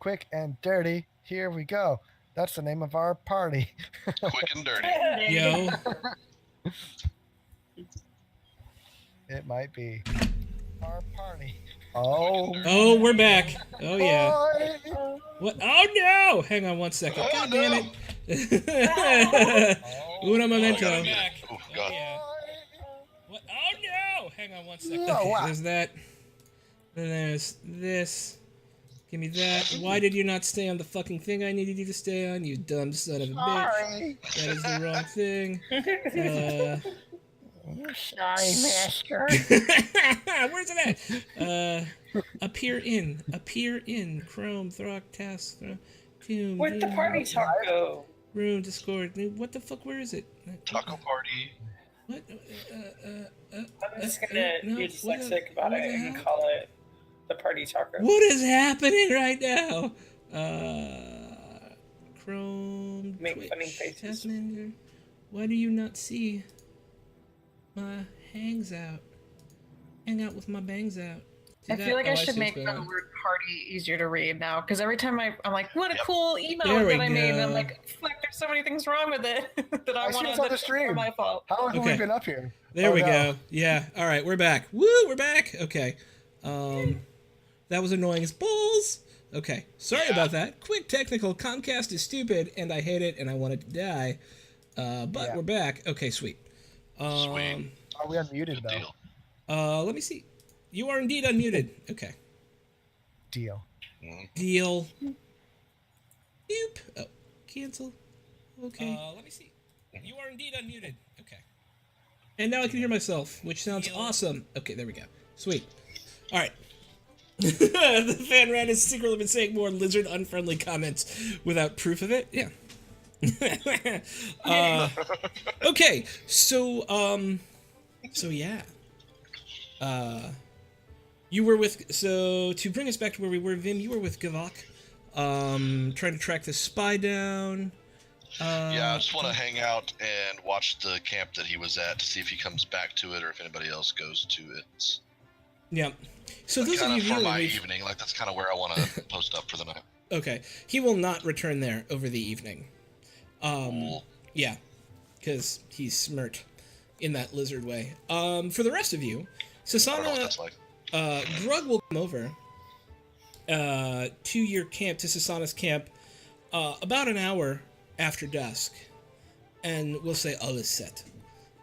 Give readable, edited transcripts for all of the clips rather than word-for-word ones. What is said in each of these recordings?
quick and dirty. Here we go. That's the name of our party. Quick and dirty. Yo. It might be our party. Oh. Oh, we're back. Oh, yeah. Boy. What? Oh, no! Hang on one second. Oh, God no. damn it. Una memento. Oh, oh, God. What? Oh, no! Hang on one second. Oh, Okay, wow. there's that. Then there's this. Give me that. Why did you not stay on the fucking thing I needed you to stay on, you dumb son of a bitch? Sorry. That is the wrong thing. Sorry, master. Where's it at? Appear in, Chrome, Throck, Task, Tomb. Where'd the party talk go? Room, Discord. What the fuck? Where is it? Taco party. What? I'm just gonna no, be dyslexic about what it the and hell? call it the party talker. What is happening right now? Chrome. Make Twitch, funny faces. Task Manager. Why do you not see my hangs out? Hang out with my bangs out. I feel like I should see make what's the going on. word party easier to read now, because every time I'm like, what a Yep. cool email There we that I made, and I'm go. like, fuck, there's so many things wrong with it that I I see want it's on the stream. my fault. How long have we Okay. been up here? There Oh, we no. go. Yeah. All right, we're back. Woo, we're back. Okay. That was annoying as balls. Okay. Sorry Yeah. about that. Quick technical. Comcast is stupid, and I hate it, and I want it to die. But Yeah. we're back. Okay, sweet. Sweet. Are we unmuted, Good though? deal. Let me see. You are indeed unmuted. Okay. Deal. Deal. Nope. Oh, cancel. Okay. Let me see. You are indeed unmuted. Okay. And now I can hear myself, which sounds awesome. Okay, there we go. Sweet. All right. The fan ran has secretly been saying more lizard unfriendly comments without proof of it. Yeah. Okay. So yeah. You were with, so to bring us back to where we were, Vim, you were with Gavok, trying to track the spy down. Yeah, I just want to hang out and watch the camp that he was at to see if he comes back to it or if anybody else goes to it. Yeah. So those of Kind you of for viewing, my we've- evening, like that's kind of where I want to post up for the night. okay, he will not return there over the evening. Cool. Yeah, because he's smirked in that lizard way. For the rest of you, I don't know what Sasana, that's like. Grug will come over to your camp, to Sasana's camp, about an hour after dusk, and we'll say all is set.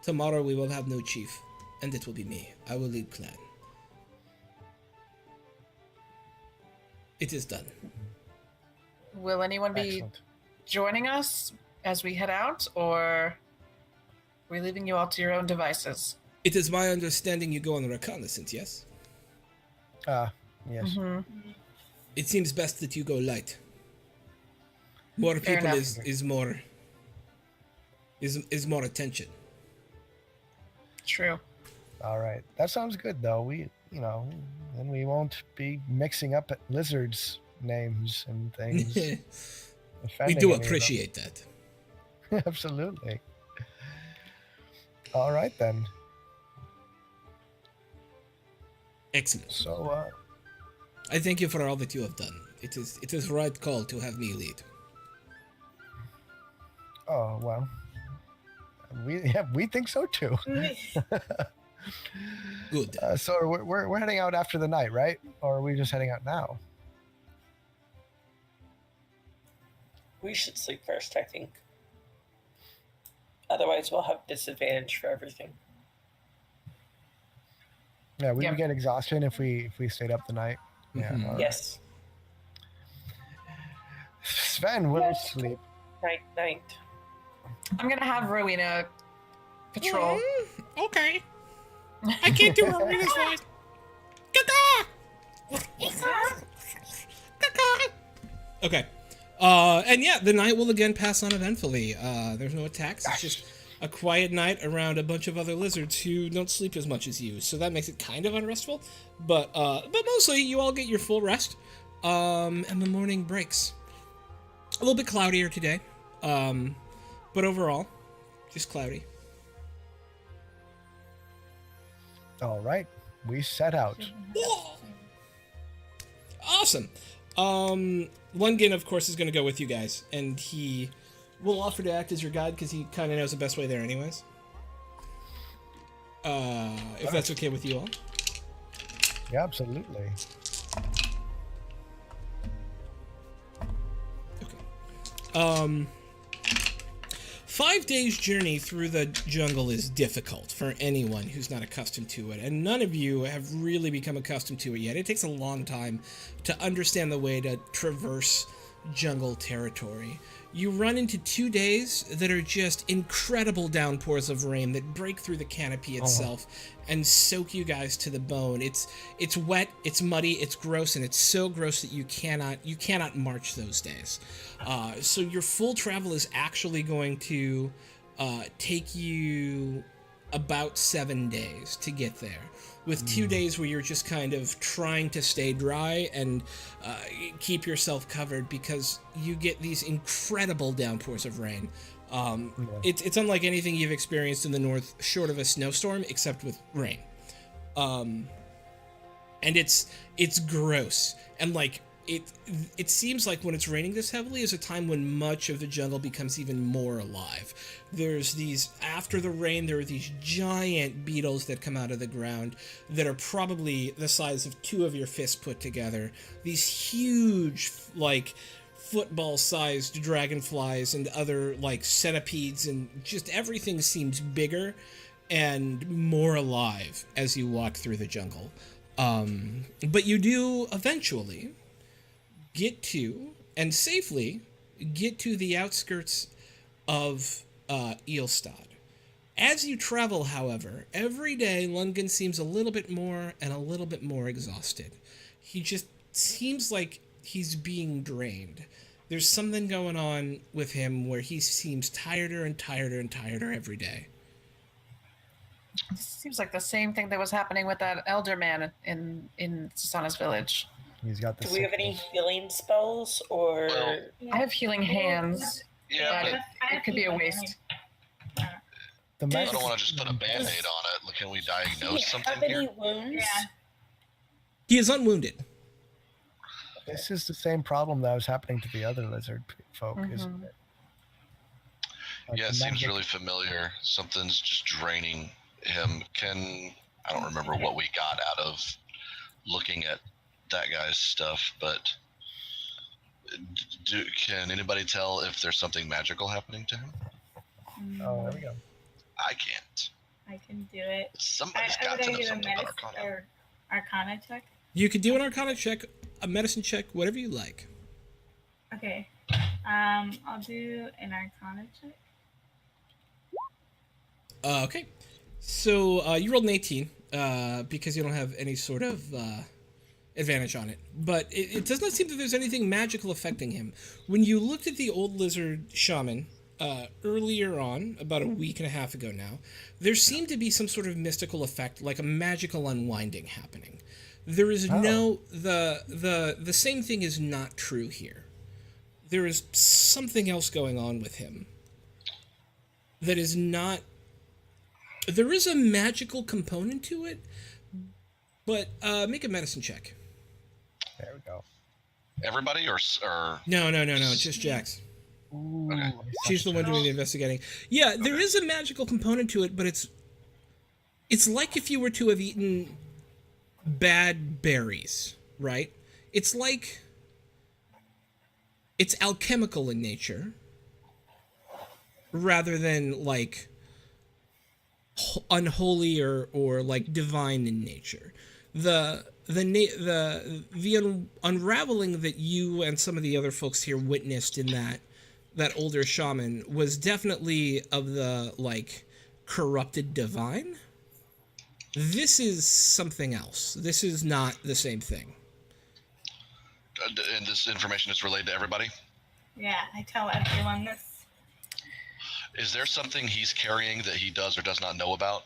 Tomorrow we will have no chief, and it will be me. I will lead clan. It is done. Will anyone be Excellent. joining us as we head out, or are we leaving you all to your own devices? It is my understanding you go on a reconnaissance, yes? Yes. Mm-hmm. It seems best that you go light. More Fair people enough. is more more attention. True. All right. That sounds good, though. Then we won't be mixing up lizards' names and things. We offending do any of them. appreciate that. Absolutely. All right, then. Excellent. So, I thank you for all that you have done. It is right call to have me lead. oh, well. We think so, too. Good. So we're heading out after the night, right? Or are we just heading out now? We should sleep first, I think. Otherwise, we'll have disadvantage for everything. Yeah, we Yeah. would get exhaustion if we stayed up the night. Yeah. Mhm. all right. Yes. Sven will sleep. Night. I'm gonna have Rowena patrol. Okay. I can't do Rowena's voice. Okay. And yeah, the night will again pass on eventfully. There's no attacks. It's just a quiet night around a bunch of other lizards who don't sleep as much as you. So that makes it kind of unrestful. But mostly you all get your full rest. And the morning breaks. A little bit cloudier today. But overall, just cloudy. All right. We set out. Awesome. Lundgren, of course, is going to go with you guys, and he will offer to act as your guide because he kind of knows the best way there, anyways. If that's okay with you all. Yeah, absolutely. Okay. 5 days journey through the jungle is difficult for anyone who's not accustomed to it, and none of you have really become accustomed to it yet. It takes a long time to understand the way to traverse jungle territory. You run into 2 days that are just incredible downpours of rain that break through the canopy itself and soak you guys to the bone. It's wet, it's muddy, it's gross, and it's so gross that you cannot march those days. So your full travel is actually going to take you about 7 days to get there, with 2 days where you're just kind of trying to stay dry and keep yourself covered because you get these incredible downpours of rain. It's unlike anything you've experienced in the north, short of a snowstorm, except with rain. And it's gross, and like it seems like when it's raining this heavily is a time when much of the jungle becomes even more alive. There's these, after the rain, there are these giant beetles that come out of the ground that are probably the size of 2 of your fists put together. These huge, like, football-sized dragonflies and other, like, centipedes, and just everything seems bigger and more alive as you walk through the jungle. But you do eventually get to, and safely get to, the outskirts of Eelstad. As you travel, however, every day Lundgren seems a little bit more and a little bit more exhausted. He just seems like he's being drained. There's something going on with him where he seems tireder and tireder and tireder every day. Seems like the same thing that was happening with that elder man in Susanna's village. He's got the Do we have any healing spells, or? Well, I have healing hands. yeah, but but it could be a waste. the I magic. don't want to just put a band-aid on it. Can we diagnose something Have any here? wounds? He is unwounded. This is the same problem that was happening to the other lizard folk, isn't it? Like Yeah, the it seems magic- really familiar. Something's just draining him. I don't remember what we got out of looking at that guy's stuff, but can anybody tell if there's something magical happening to him? Oh, there we go. I can't. I can do it. Somebody's I got would to know do a something about medicine Arcana. or Arcana check. You could do an Arcana check, a medicine check, whatever you like. Okay. I'll do an Arcana check. Okay. So you rolled an 18 because you don't have any sort of advantage on it. But it does not seem that there's anything magical affecting him. When you looked at the old lizard shaman earlier on, about a week and a half ago now, there seemed to be some sort of mystical effect, like a magical unwinding happening. There is the same thing is not true here. There is something else going on with him that is not. There is a magical component to it, but make a medicine check. There we go. Everybody or No, it's just Jax. Ooh, Okay. She's the one doing the investigating. Yeah, there is a magical component to it, but it's like if you were to have eaten bad berries, right? It's like it's alchemical in nature rather than like unholy or like divine in nature. The unraveling that you and some of the other folks here witnessed in that older shaman was definitely of the like corrupted divine. This is something else. This is not the same thing. and this information is relayed to everybody? Yeah, I tell everyone this. Is there something he's carrying that he does or does not know about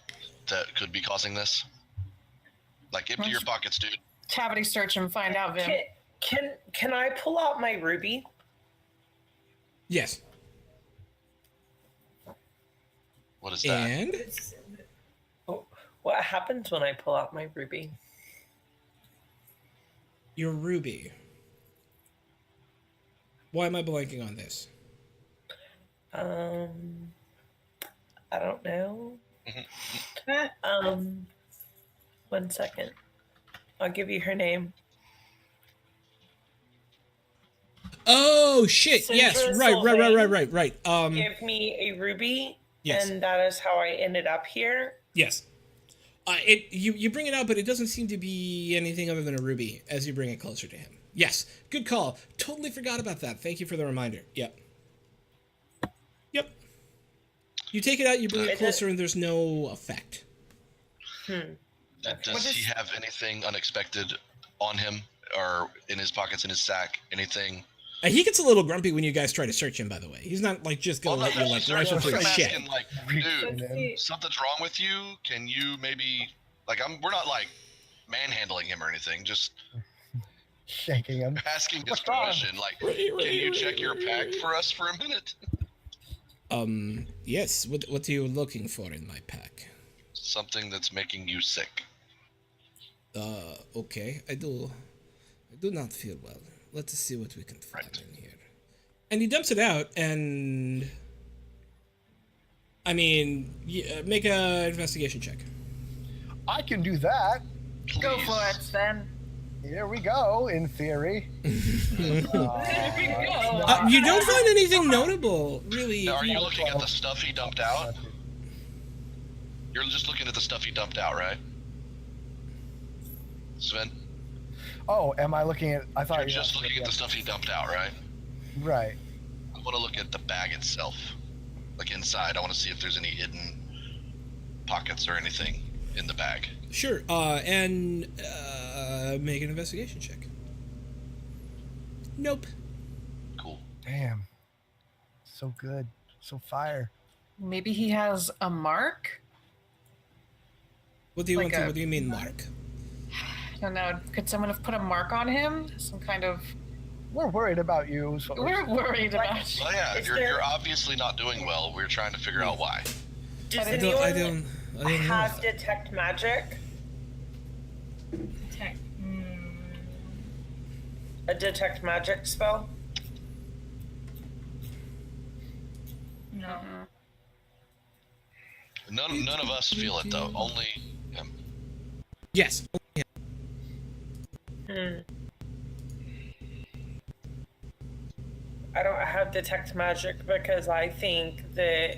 that could be causing this? Like, empty your pockets, dude. Cavity search and find out, Vim. Can I pull out my ruby? Yes. What is that? And Oh, what happens when I pull out my ruby? your ruby. Why am I blanking on this? I don't know. Uh, 1 second. I'll give you her name. Oh shit! Yes, Sandra right. Sylvain. Um, Give me a ruby, Yes. and that is how I ended up here. yes. You bring it out, but it doesn't seem to be anything other than a ruby as you bring it closer to him. Yes, good call. Totally forgot about that. Thank you for the reminder. Yep. Yep. You take it out, you bring it closer, and there's no effect. Does he have anything unexpected on him or in his pockets, in his sack? Anything? He gets a little grumpy when you guys try to search him. By the way, he's not like just gonna let you like rifle through I'm shit. asking, like, Reaching dude, in. something's wrong with you? Can you maybe, like, we're not like manhandling him or anything. Just Shaking him. asking his What's wrong? permission. Like, can you check your pack for us for a minute? Yes. What are you looking for in my pack? Something that's making you sick. Okay. I do not feel well. Let's see what we can find in here. And he dumps it out, and I mean, make a investigation check. I can do that. Go Please. for it, Sven. Here we go, in theory. There we go. You don't find anything notable, really. Now, are you looking at the stuff he dumped out? You're just looking at the stuff he dumped out, right? Sven? Oh, am I looking at? I thought You're you just looking at the stuff he dumped out, right? Right. I want to look at the bag itself. Like inside. I want to see if there's any hidden pockets or anything in the bag. Sure. And make an investigation check. Nope. Cool. Damn. So good. So fire. Maybe he has a mark? What do you Like want to? a- What do you mean, Mark? I don't know. Could someone have put a mark on him? Some kind of. We're worried about you. is what We're worried about you. Well, yeah, Is you're there- obviously not doing well. We're trying to figure out why. Does I anyone I don't know. have detect magic? Check. A detect magic spell? No. None of us feel it though. Only him. Yes. I don't have detect magic because I think that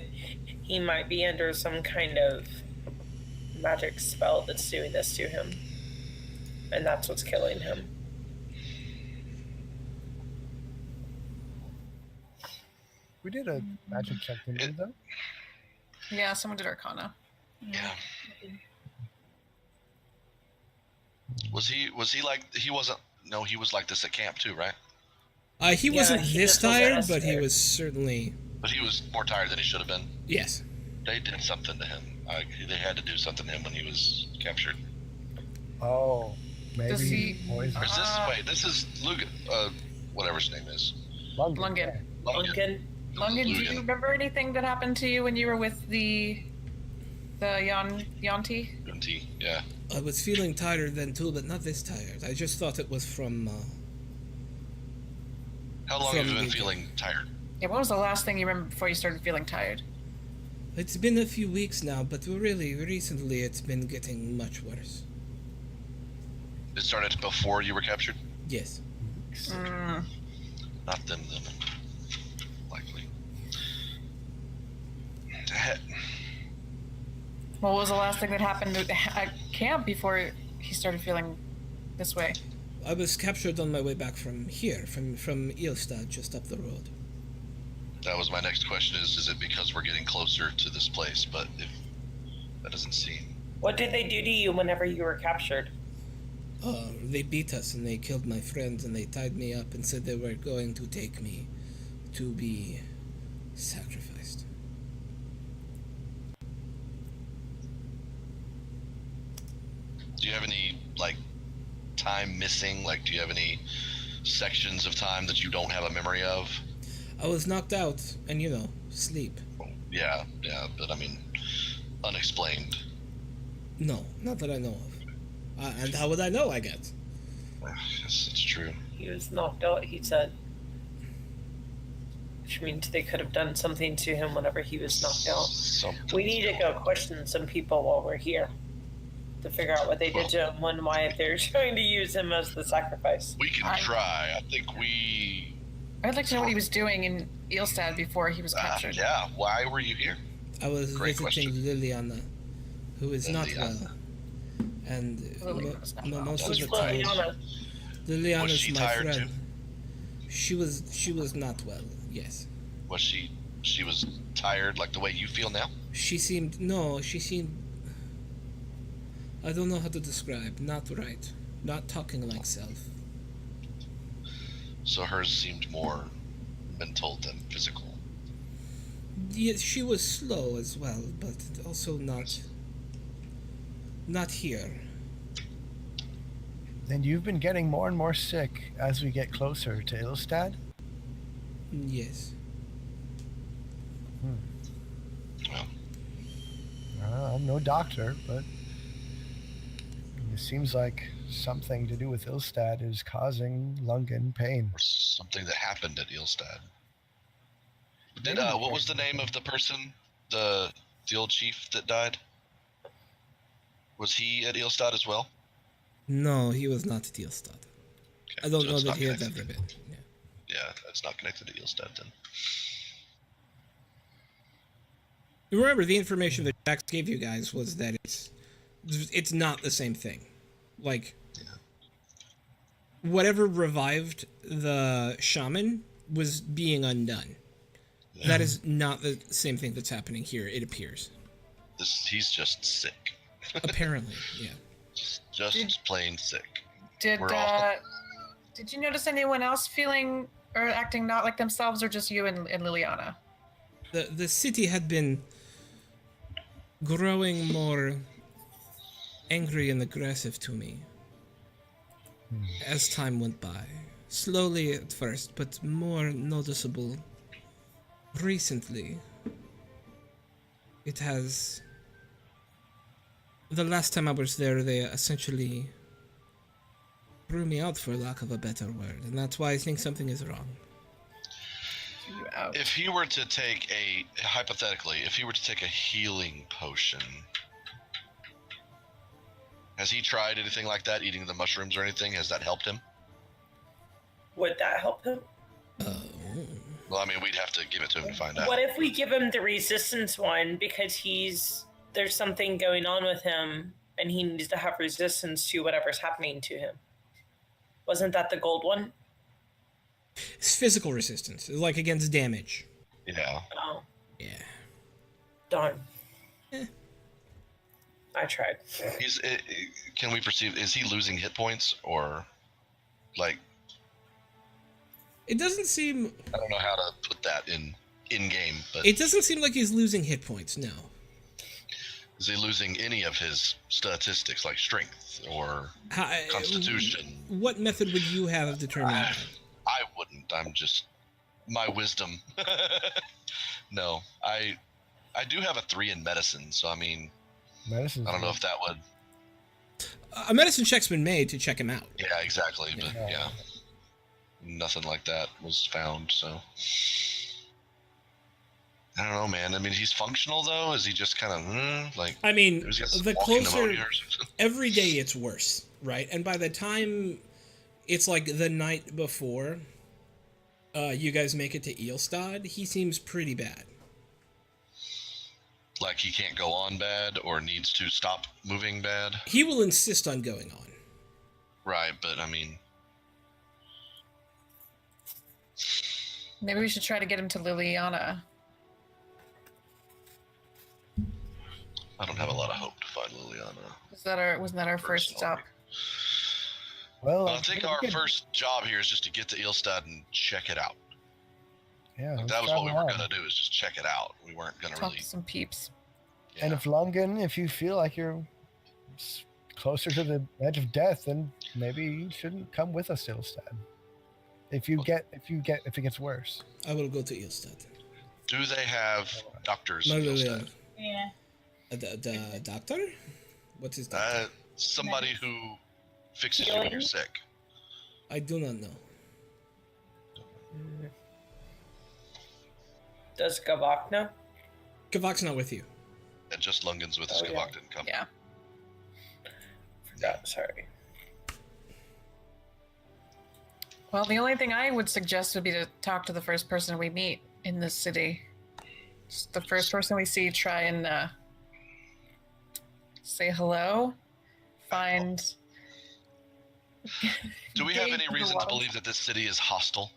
he might be under some kind of magic spell that's doing this to him. And that's what's killing him. We did a magic check, didn't we, though? Yeah, someone did Arcana. Yeah. Was he like he wasn't? No, he was like this at camp too, right? He wasn't he this just wasn't tired, as but he tired. was certainly. But he was more tired than he should have been. Yes. They did something to him. They had to do something to him when he was captured. Oh, maybe Does he- poison. Or is this? Wait, this is Lugan. Whatever his name is. Lungen. Lungen. yeah. Lunkin. Lungan, do you remember anything that happened to you when you were with the Yanti? Gunti, yeah. I was feeling tired then too, but not this tired. I just thought it was from. How long have you been the- feeling tired? Yeah, what was the last thing you remember before you started feeling tired? It's been a few weeks now, but really, recently it's been getting much worse. It started before you were captured. Yes. Not them, then. Likely. That- What was the last thing that happened at camp before he started feeling this way? I was captured on my way back from here, from Ilstad, just up the road. That was my next question. Is it because we're getting closer to this place? But if that doesn't seem. What did they do to you whenever you were captured? They beat us and they killed my friends and they tied me up and said they were going to take me to be sacrificed. Do you have any like time missing? Like, do you have any sections of time that you don't have a memory of? I was knocked out and, sleep. Yeah, but I mean, unexplained. No, not that I know of. And how would I know, I guess? Yes, it's true. He was knocked out, he said. which means they could have done something to him whenever he was knocked out. Something's We need to going go on. question some people while we're here to figure out what they did to him and why they're trying to use him as the sacrifice. We can try. I think we. I'd like to know what he was doing in Eelstad before he was captured. Yeah. Why were you here? I was Great visiting Liliana, who is not Liliana. well. And Liliana's not well. most of Who's the time, Liliana? Liliana's Was she my tired friend. She was not well. Yes, Was she? She was tired, like the way you feel now. she seemed. I don't know how to describe. Not right. Not talking like self. So hers seemed more mental than physical. Yeah, she was slow as well, but also not here. And you've been getting more and more sick as we get closer to Ilstad? Yes. Well, I'm no doctor, but it seems like something to do with Ilstad is causing Lungen pain. or something that happened at Eelstad. Did Maybe what was the name of the person, the old chief that died? Was he at Eelstad as well? No, he was not at Eelstad. Okay, I don't so know it's that not he had connected. ever been. Yeah. Yeah, it's not connected to Eelstad then. Remember, the information that Jax gave you guys was that it's not the same thing. Like, whatever revived the shaman was being undone. Yeah. That is not the same thing that's happening here, it appears. He's just sick. Apparently, yeah. Just plain sick. Did We're all- did you notice anyone else feeling or acting not like themselves, or just you and Liliana? The city had been growing more angry and aggressive to me as time went by. Slowly at first, but more noticeable recently. It has... The last time I was there, they essentially threw me out, for lack of a better word, and that's why I think something is wrong. You out. If he were to take hypothetically, if he were to take a healing potion, has he tried anything like that, eating the mushrooms or anything? Has that helped him? Would that help him? Oh. Well, I mean, we'd have to give it to him to find out. What if we give him the resistance one because there's something going on with him and he needs to have resistance to whatever's happening to him? Wasn't that the gold one? It's physical resistance, like against damage. Yeah. Oh, Yeah. darn. Eh. I tried. Can we perceive? Is he losing hit points or, like? It doesn't seem... I don't know how to put that in game, but It doesn't seem like he's losing hit points, no. is he losing any of his statistics, like strength or How, constitution? What method would you have of determining that? I wouldn't. I'm just my wisdom. No, I do have a 3 in medicine, so I mean, Medicine's I don't know if that would. A medicine check's been made to check him out. Yeah, exactly. But yeah, nothing like that was found. So I don't know, man. I mean, he's functional though. Is he just kind of like? I mean, He's got some the walking closer... pneumonia or something. Every day it's worse, right? And by the time it's like the night before you guys make it to Eelstad, he seems pretty bad. Like he can't go on bad or needs to stop moving bad. He will insist on going on. Right, but I mean, Maybe we should try to get him to Liliana. I don't have a lot of hope to find Liliana. Wasn't that our first stop? Well, I think our first job here is just to get to Eelstad and check it out. Yeah, let's That was what we travel were on. going to do, is just check it out. We weren't going to Talk really... to some peeps. Yeah. And if Lungen, if you feel like you're closer to the edge of death, then maybe you shouldn't come with us to Ilstad. If it gets worse. I will go to Eelstad. Do they have doctors in No, Eelstad? Yeah. The doctor? What is that? Somebody who fixes you when you're sick. I do not know. Does Gavok know? Gavok's not with you. And just Lungan's with us. Oh, yeah. Gavok didn't come. Yeah. Forgot. Sorry. Well, the only thing I would suggest would be to talk to the first person we meet in this city. Just the first person we see, try and say hello. Find. Do we have Engage any with a reason lot to of- believe that this city is hostile?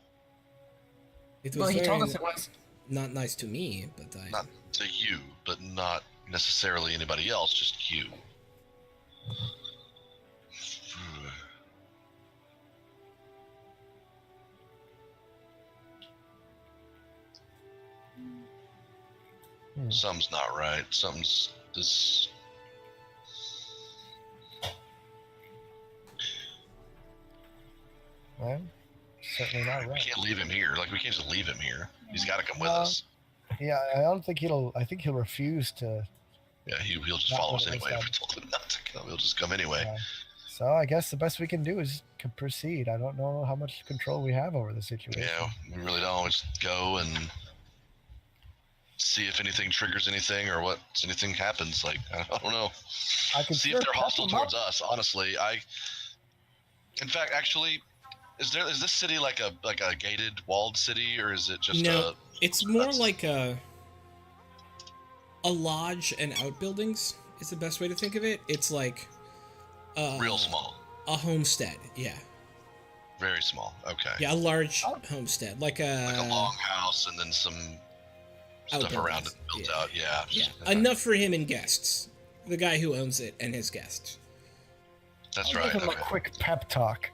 It Well, he very told us it was. not nice to me, but I. Not to you, but not necessarily anybody else, just you. Something's not right. Something's this. Well, certainly not We right. can't leave him here. Like we can't just leave him here. He's got to come with No. us. Yeah, I don't think he'll. I think he'll refuse to. Yeah, he'll just Not follow us let us anyway. If down. we told him not to come, he'll just come anyway. So I guess the best we can do is proceed. I don't know how much control we have over the situation. Yeah, we really don't. We just go and see if anything triggers anything or what anything happens. Like I don't know. I can See sure if they're pep hostile them up. towards us. Honestly, in fact, actually, is this city like a gated, walled city, or is it just No, it's more that's- like a lodge and outbuildings is the best way to think of it. It's like real small, a homestead. Yeah, very small? Okay. yeah, a large homestead, like Like a a long house and then some stuff around it outbuildings. built Yeah. out. Yeah. Yeah, Okay. enough for him and guests. The guy who owns it and his guests. That's I'll right. give him Okay. a quick pep talk.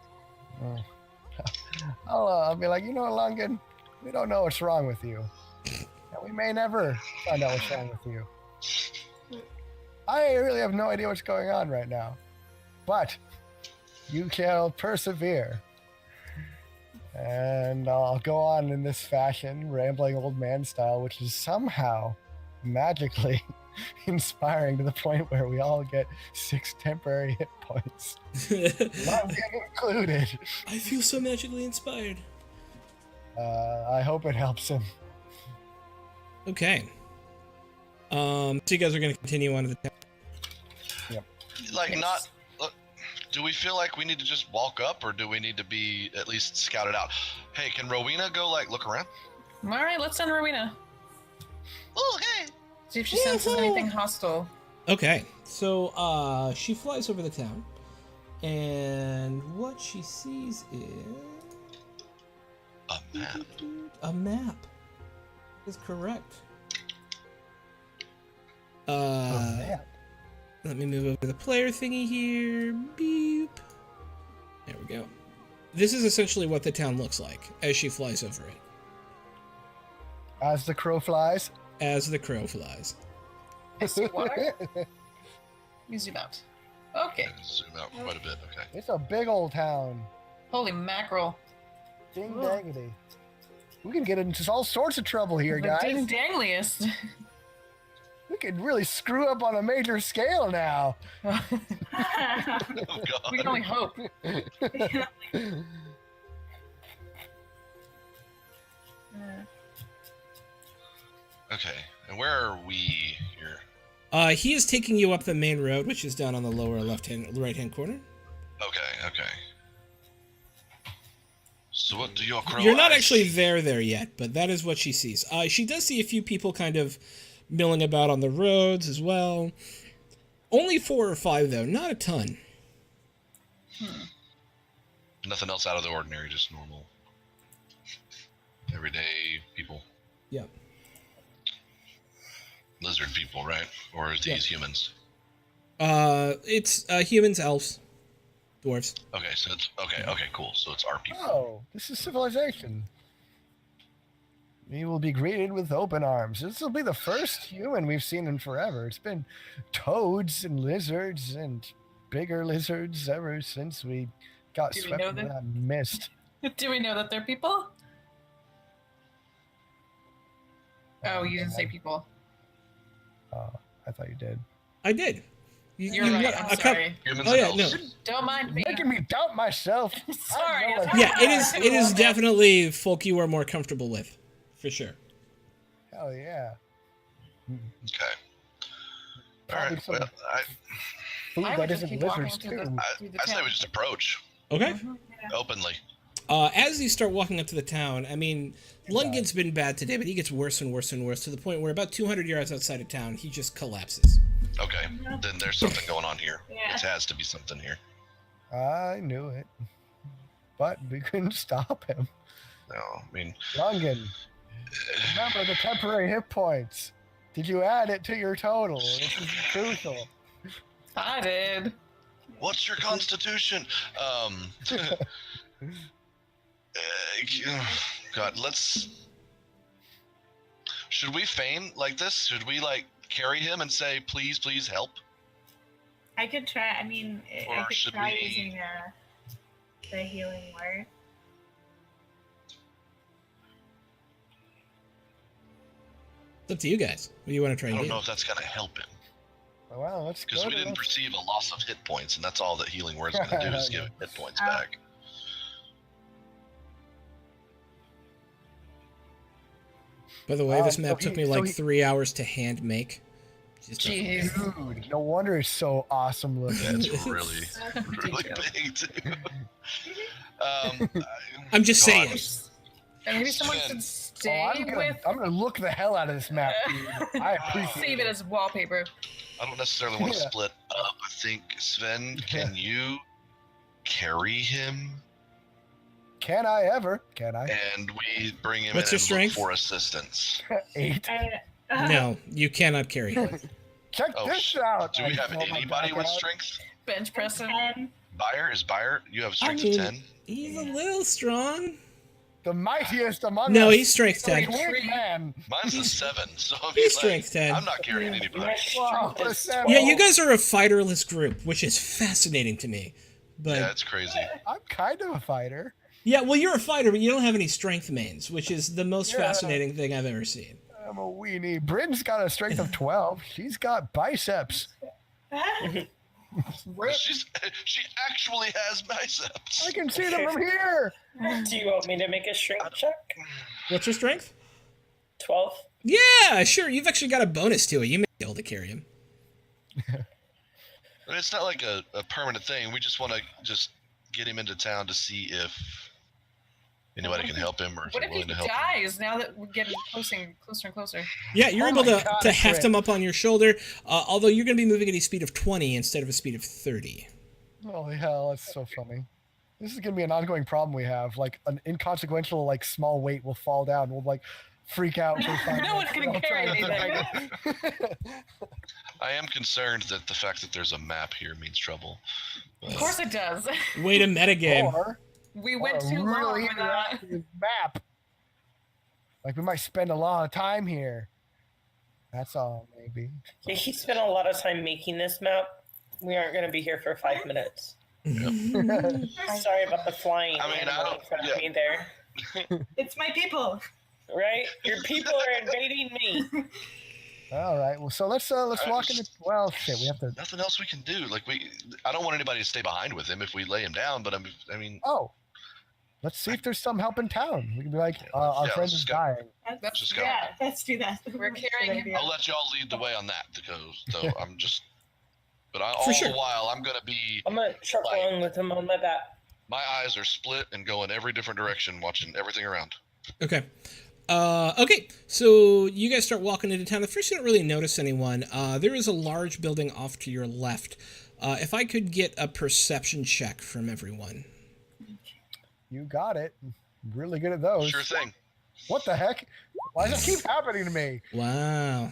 I'll be like, Lungan, we don't know what's wrong with you. And we may never find out what's wrong with you. I really have no idea what's going on right now. But you shall persevere. And I'll go on in this fashion, rambling old man style, which is somehow magically inspiring to the point where we all get 6 temporary hit points. Lungan included. I feel so magically inspired. I hope it helps him. Okay. So you guys are going to continue on to the town. Like Yes. not. Do we feel like we need to just walk up, or do we need to be at least scouted out? Hey, can Rowena go look around? All right, let's send Rowena. Oh, hey. See if she senses anything hostile. Okay, so she flies over the town, and what she sees is A map. a map. Is correct. Man. Let me move over to the player thingy here. Beep. There we go. This is essentially what the town looks like as she flies over it. As the crow flies. As the crow flies. I see water. Let me zoom out. Okay. Zoom out quite a bit. Okay. It's a big old town. Holy mackerel. Ding Ugh. dangity. We can get into all sorts of trouble here, The guys. ding dangliest. We could really screw up on a major scale now. Oh We can God. only hope. Okay. And where are we here? He is taking you up the main road, which is down on the lower right-hand corner. Okay. Okay. So what do your crow You're not eyes actually see? there yet, but that is what she sees. She does see a few people kind of milling about on the roads as well. Only 4 or 5, though. Not a ton. Nothing else out of the ordinary, just normal, everyday people. Yeah. Lizard people, right? Or is these humans? It's humans, elves, dwarves. Okay, so it's okay, cool. So it's our people. Oh, this is civilization. We will be greeted with open arms. This will be the first human we've seen in forever. It's been toads and lizards and bigger lizards ever since we got Do we swept know into that? that mist. Do we know that they're people? Oh, you didn't say people. I thought you did. I did. You're right. I'm sorry. Humans Oh, and yeah, elves. no. Don't mind me. Making me doubt myself. Sorry. I know it's it. Yeah, it is definitely folk you are more comfortable with, for sure. Hell yeah. Okay. All Probably right. some Well, food I that would just isn't keep lizards walking through too. I say we just approach Okay. openly. As you start walking up to the town, I mean, Lundgren's been bad today, but he gets worse and worse and worse to the point where about 200 yards outside of town, he just collapses. Okay. Then there's something going on here. Yeah. It has to be something here. I knew it. But we couldn't stop him. No, I mean, Lungen, remember the temporary hit points. Did you add it to your total? This is crucial. I did. what's your constitution? God, should we feign like this? Should we like carry him and say, please, please help? I could try. I mean, Or I could should try we- using the healing word. It's up to you guys. What do you want to try I and don't do? know if that's gonna help him. Well, let's Because go we to didn't the- perceive a loss of hit points, and that's all that healing word's gonna do is give hit points back. By the way, this so map he- took me so like he- 3 hours to hand make. Just Jeez. Dude, no wonder it's so awesome looking. Yeah, it's really, really big too. I'm just God. saying. And maybe someone Sven. should stay with. I'm gonna look the hell out of this map, dude. I appreciate Save it as wallpaper. I don't necessarily want to Yeah. split up. I think Sven, can you carry him? Can I ever? Can I? And we bring him What's in your and strength? look for assistance. 8. No, you cannot carry him. Check Oh, this out. Do we I have pull my anybody back with out. strength? Bench pressing. 10. Bayer? You have a strength mean- of 10? He's a little strong. The mightiest among No, us. he's strength The 10. twig man. Mine's a 7, so I mean, He's like, strength 10. I'm not carrying anybody. Wow, Strength is Sam. Yeah, you guys are a fighterless group, which is fascinating to me. But Yeah, it's crazy. I'm kind of a fighter. yeah, well, you're a fighter, but you don't have any strength mains, which is the most Yeah. fascinating thing I've ever seen. I'm a weenie. Bryn's got a strength of 12. She's got biceps. She actually has biceps. I can see them from here. Do you want me to make a strength check? What's your strength? 12. Yeah, sure. You've actually got a bonus to it. You may be able to carry him. It's not like a permanent thing. We just want to just get him into town to see if anybody can help him or if What they're if he willing to help him. dies now that we're getting closer and closer? Yeah, you're Oh able my to, God, to it's heft great. him up on your shoulder, although you're going to be moving at a speed of 20 instead of a speed of 30. Holy hell, that's so funny. This is gonna be an ongoing problem we have. Like an inconsequential, like small weight will fall down. We'll like freak out. For 5 No one's minutes. gonna I'll try carry to anything. drag it. I am concerned that the fact that there's a map here means trouble. Of course it does. Way to metagame. Or We or went a too long really without. interactive map. Like we might spend a lot of time here. That's all, maybe. Yeah, he spent a lot of time making this map. We aren't going to be here for 5 minutes. Sorry about the flying I mean, animal I don't- in front yeah. of me there. It's my people. Right? Your people are invading me. All right. Well, so let's walk into. Well, shit. We have to. Nothing else we can do. Like I don't want anybody to stay behind with him if we lay him down. But I mean, Oh, let's see if there's some help in town. We can be like, our Yeah, friend let's is just go. dying. Just go. Yeah, let's do that. We're carrying him. Good idea. I'll let y'all lead the way on that because though I'm just. But all For sure. the while, I'm gonna be. I'm going to truck Like- along with him on my back. My eyes are split and go in every different direction, watching everything around. Okay. Okay, so you guys start walking into town. At first, you don't really notice anyone. There is a large building off to your left. If I could get a perception check from everyone. You got it. Really good at those. Sure thing. What the heck? Why does it keep happening to me? Wow.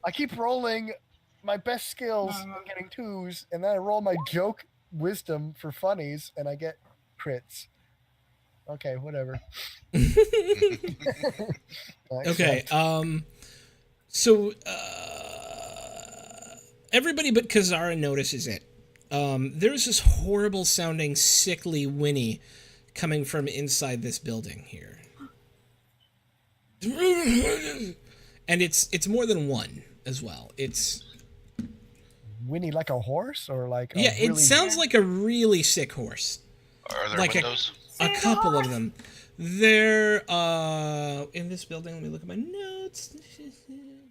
I keep rolling my best skills and getting 2s, and then I roll my joke wisdom for funnies, and I get crits. Okay, whatever. Okay. So everybody but Kazara notices it. There's this horrible sounding, sickly whinny coming from inside this building here, and it's more than one as well. It's Winnie like a horse, or like a yeah. It really- sounds like a really sick horse. Are there Like a- windows? A couple of them. They're in this building. Let me look at my notes.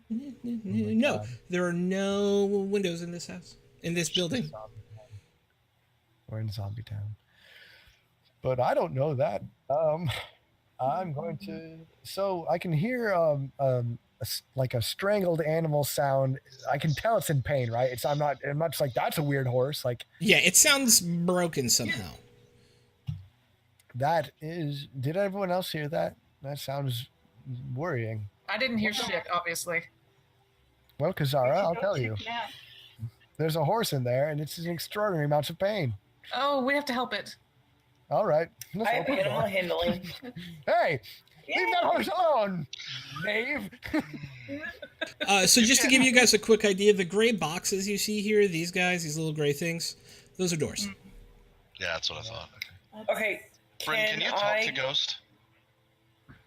my No, God. there are no windows in this house, in this building. We're in Zombie Town. But I don't know that. I'm going to. So I can hear like a strangled animal sound. I can tell it's in pain, right? I'm not just like that's a weird horse. Like Yeah, it sounds broken somehow. that is. Did everyone else hear that? That sounds worrying. I didn't hear shit, obviously. Well, Kazara, I'll Go tell check you. it out. There's a horse in there, and it's in extraordinary amounts of pain. Oh, we have to help it. All right. Let's I have open the animal door. handling. Hey, leave Yay! that horse alone, knave. So just to give you guys a quick idea, the gray boxes you see here, these guys, these little gray things, those are doors. Yeah, that's what I thought. Okay. Bryn, can you talk I, to Ghost?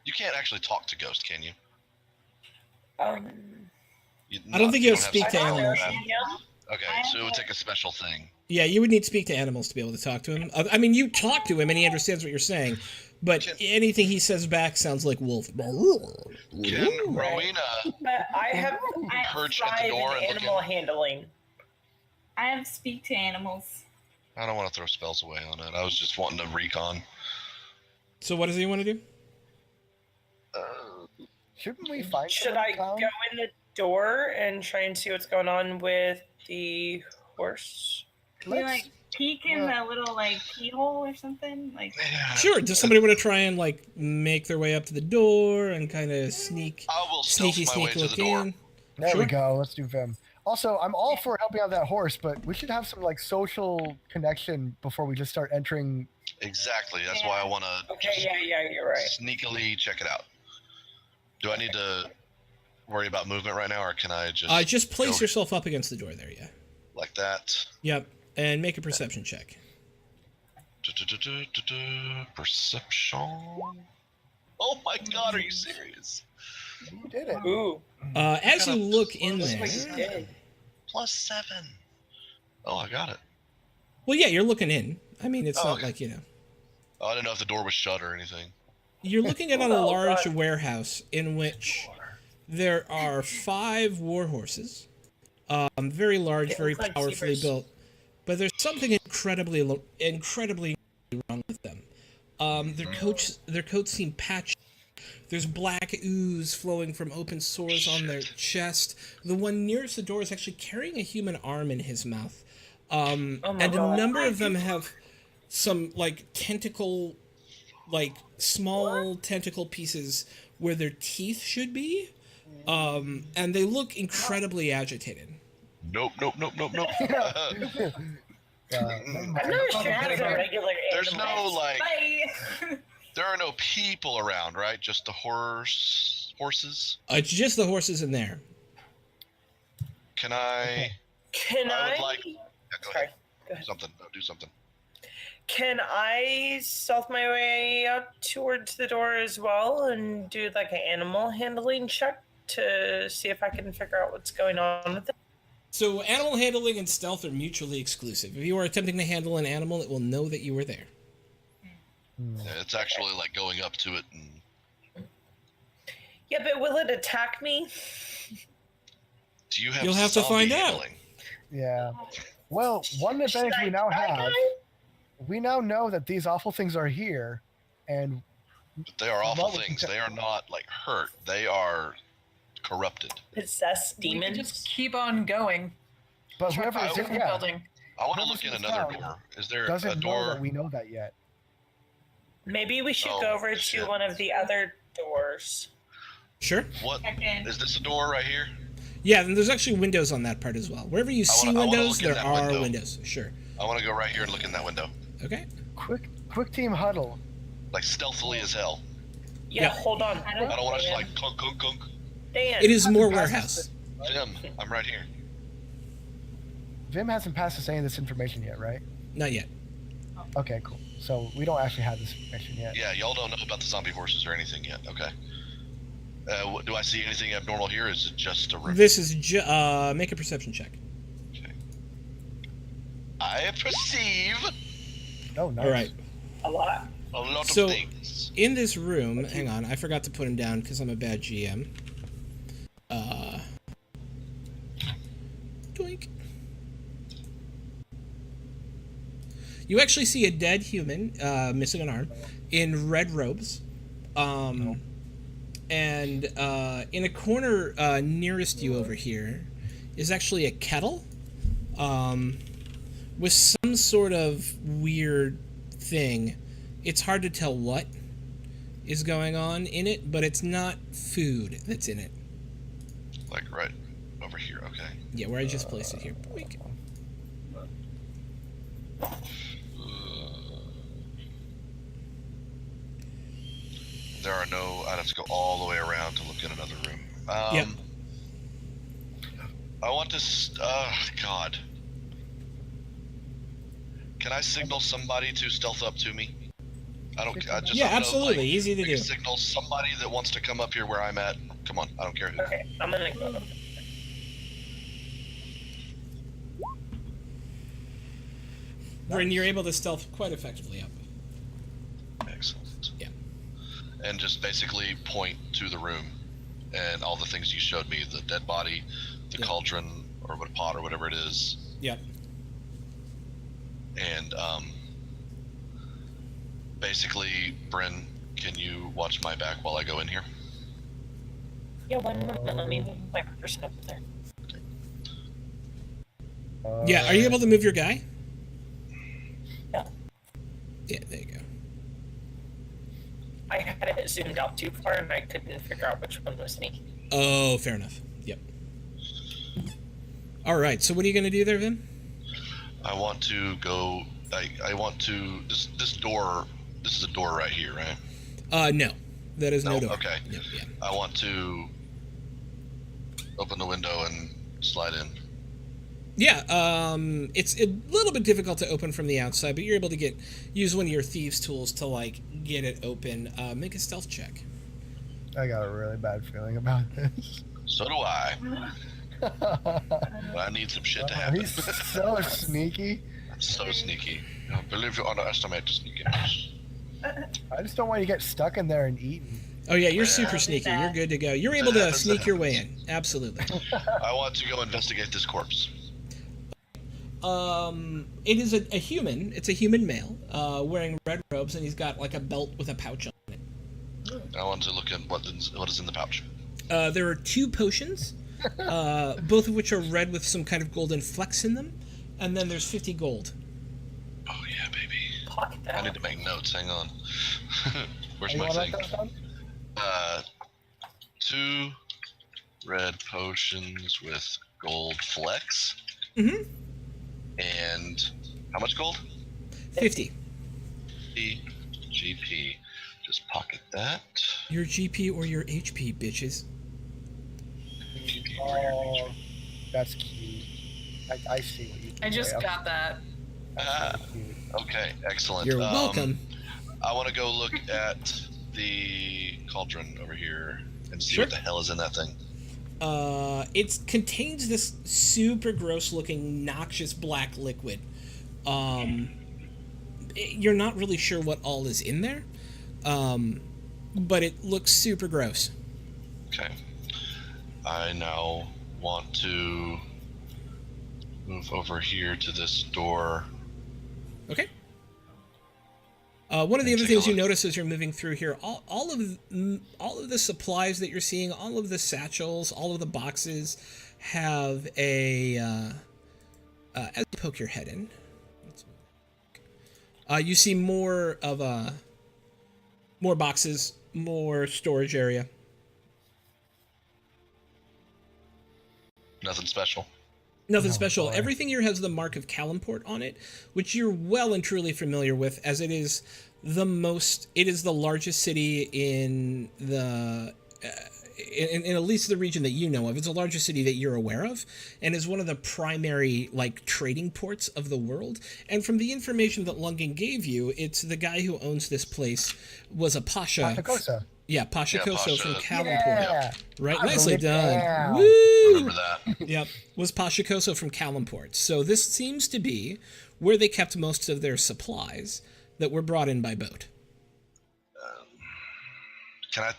You can't actually talk to Ghost, can you? I don't think you'll have speak to special- animals. Okay, so it would take a special thing. Yeah, you would need to speak to animals to be able to talk to him. I mean, you talk to him and he understands what you're saying, but anything he says back sounds like wolf. Can Rowena But I have perch at the 5 door in and look animal in? handling. I have speak to animals. I don't want to throw spells away on it. I was just wanting to recon. So what does he want to do? Shouldn't we find? Should someone I in town? go in the door and try and see what's going on with the horse? Can we like peek in the little like keyhole or something? Like Yeah. Sure. Does somebody want to try and like make their way up to the door and kind of sneak, I will stealth sneaky my way sneak to look the door. in? There Sure. we go. Let's do Vim. Also, I'm all for helping out that horse, but we should have some like social connection before we just start entering. Exactly. That's why I want to Okay, yeah, you're right. sneakily check it out. Do I need to worry about movement right now, or can I just Just place go yourself up against the door there. Yeah. like that? Yep. And make a perception check. Perception. Oh my God! Are you serious? You did it. Ooh, As you look in looks like there. you did. +7. Oh, I got it. Well, yeah, you're looking in. I mean, it's Oh, not okay. like, you know. Oh, I didn't know if the door was shut or anything. You're looking at a Oh, large God. warehouse in which there are 5 war horses. Very large, They very look like powerfully zebras. built. But there's something incredibly wrong with them. Their coats seem patchy. There's black ooze flowing from open sores on their chest. The one nearest the door is actually carrying a human arm in his mouth. And a God. number of them have some like tentacle, like small tentacle pieces where their teeth should be. And they look incredibly agitated. Nope. I've never sure as a regular There's animal. no like. bye. There are no people around, right? Just the horses. It's just the horses in there. Can I? Can I I? would like. Yeah, go Sorry, ahead. go ahead. Something. No, do something. Can I stealth my way out towards the door as well and do like an animal handling check to see if I can figure out what's going on with it? So animal handling and stealth are mutually exclusive. If you are attempting to handle an animal, it will know that you were there. Yeah, it's actually like going up to it and. Yeah, but will it attack me? Do you have? You'll have to zombie find out. handling? Yeah. Well, one advantage we now have, we now know that these awful things are here, and But they are awful Well, we can things. check- They are not like hurt. They are corrupted. Possessed We can demons? just keep on going. but Try whoever to is find a in, different yeah, building. I want to Whoever's look in in another town door. Is there a doesn't know door? that we know that yet. Maybe we should Oh, go over shit. to one of the other doors. Sure. What Check in. is this? A door right here? Yeah, and there's actually windows on that part as well. Wherever you see I wanna windows, look in there that are window. windows. Sure. I want to go right here and look in that window, Okay. Quick team huddle. like stealthily as hell. Yeah, Yeah. hold on. I don't I don't want to just Dan. like clunk clunk clunk. Dan. It is more Hasn't warehouse. Jim, I'm right here. Vim hasn't passed us any of this information yet, right? Not yet. Okay, cool. So we don't actually have this information yet. Yeah, y'all don't know about the zombie horses or anything yet. Okay. Do I see anything abnormal here? Or is it just a room? This is make a perception check. Okay. I perceive. Oh, nice. All right. A lot. A lot So- of things. In this room, hang on, I forgot to put him down because I'm a bad GM. Doink. You actually see a dead human, missing an arm, in red robes. And in a corner nearest you over here is actually a kettle with some sort of weird thing. It's hard to tell what is going on in it, but it's not food that's in it. Like right over here. Okay. Yeah, where I just placed it here. Boink. There are no. I'd have to go all the way around to look in another room. Yep. I want to. God. Can I signal somebody to stealth up to me? I don't. I just. Yeah, I'm gonna, absolutely. like, Easy to I do. can signal somebody that wants to come up here where I'm at. Come on. I don't care who. Okay, I'm gonna go. And you're able to stealth quite effectively up. Excellent. Yeah. And just basically point to the room and all the things you showed me, the dead body, the Yeah. cauldron or what pot or whatever it is. Yep. And basically, Bryn, can you watch my back while I go in here? Yeah, 1 moment. Let me move my person up there. Yeah, are you able to move your guy? Yeah. Yeah, there you go. I had it zoomed out too far and I couldn't figure out which one was me. Oh, fair enough. Yep. All right, so what are you going to do there, Vim? I want to go. I want to. This door. This is a door right here, right? No. That is no No? door. Okay. Yep, yeah. I want to open the window and slide in. Yeah, it's a little bit difficult to open from the outside, but you're able to use one of your thieves' tools to, like, get it open. Make a stealth check. I got a really bad feeling about this. So do I. But I need some shit to happen. He's so sneaky. So sneaky. I believe you underestimate the sneakiness. I just don't want you to get stuck in there and eaten. Oh, yeah, you're Yeah. super I'll do sneaky. that. You're good to go. You're able to happens, sneak that your way in. Absolutely. I want to go investigate this corpse. It is a human. It's a human male, wearing red robes, and he's got, like, a belt with a pouch on it. I want to look at what is in the pouch. There are 2 potions, both of which are red with some kind of golden flecks in them, and then there's 50 gold. Oh yeah, baby. Pocket I need that. to make notes. Hang on. Where's You my wanna thing? write that down? 2 red potions with gold flecks. Mm-hmm. And how much gold? 50. GP. Just pocket that. Your GP or your HP, bitches. Oh, that's cute. I see what you did I just there. got that. Ah, That's cute. okay, excellent. You're welcome. I want to go look at the cauldron over here and see Sure. what the hell is in that thing. It contains this super gross looking noxious black liquid. You're not really sure what all is in there, but it looks super gross. Okay. I now want to move over here to this door. Okay. One of the And other take a things you look. notice as you're moving through here, all of the supplies that you're seeing, all of the satchels, all of the boxes have a. As you poke your head in, you see more boxes, more storage area. Nothing special. Nothing Oh, special. boy. Everything here has the mark of Calimport on it, which you're well and truly familiar with, as it is the largest city in the in at least the region that you know of. It's the largest city that you're aware of, and is one of the primary trading ports of the world. And from the information that Lungen gave you, it's the guy who owns this place was a pasha. Patacosa. Yeah, Pasha Yeah, Koso Pasha. from Calimport. Yeah. Right, I nicely wrote it done. down. Woo! Remember that. Yep, was Pashakoso from Calimport. So this seems to be where they kept most of their supplies that were brought in by boat. Can I?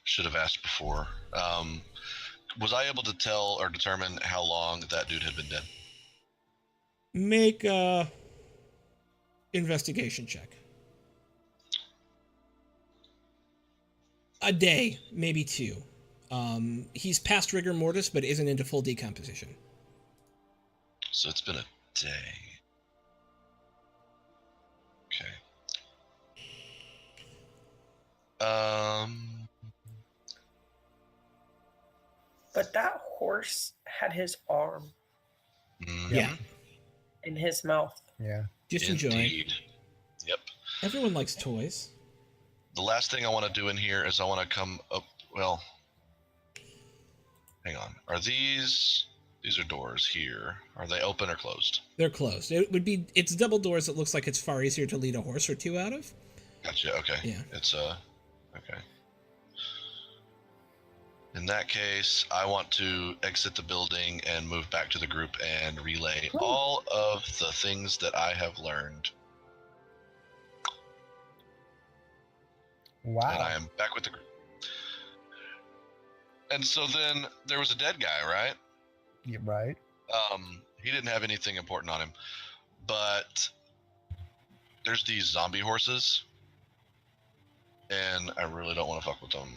Should have asked before. Was I able to tell or determine how long that dude had been dead? Make a investigation check. A day, maybe 2. He's past rigor mortis, but isn't into full decomposition. So it's been a day. Okay. But that horse had his arm Yeah. in his mouth. Yeah. Just enjoy. Indeed. Yep. Everyone likes toys. The last thing I want to do in here is I want to come up. Well, hang on. Are these are doors here? Are they open or closed? They're closed. It's double doors. It looks like it's far easier to lead a horse or 2 out of. Gotcha. Okay. Yeah. It's okay. In that case, I want to exit the building and move back to the group and relay all of the things that I have learned. Wow. And I am back with the group. And so then there was a dead guy, right? Yeah, right. He didn't have anything important on him, but there's these zombie horses, and I really don't want to fuck with them.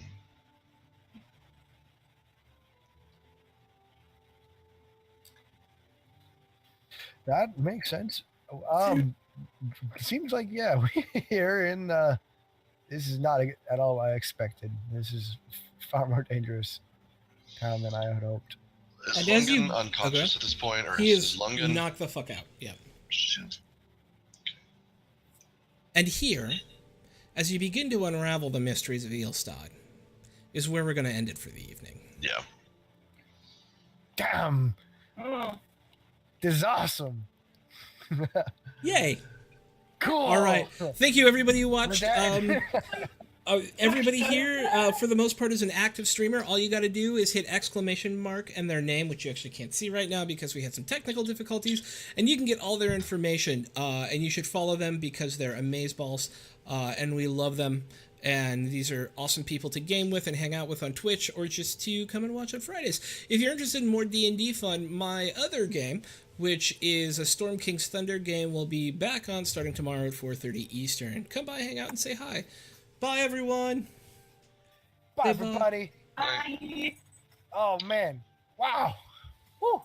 That makes sense. Seems like, yeah, we're in. This is not at all what I expected. This is far more dangerous town than I had hoped. Is And as you- Lungen unconscious okay. at this point, or He is is Lungen? knocked the fuck out. Yeah. Shit. And here, as you begin to unravel the mysteries of Eelstad, is where we're going to end it for the evening. Yeah. Damn, Oh. this is awesome. Yay! Cool. All right. Thank you, everybody who watched. We're dead. Everybody here, for the most part, is an active streamer. All you got to do is hit exclamation mark and their name, which you actually can't see right now because we had some technical difficulties, and you can get all their information. And you should follow them because they're amazeballs, and we love them. And these are awesome people to game with and hang out with on Twitch, or just to come and watch on Fridays. If you're interested in more D&D fun, my other game, which is a Storm King's Thunder game, will be back on starting tomorrow at 4:30 Eastern. Come by, hang out, and say hi. Bye, everyone. Bye, Bye-bye. everybody. Bye. Oh man. Wow. Woo.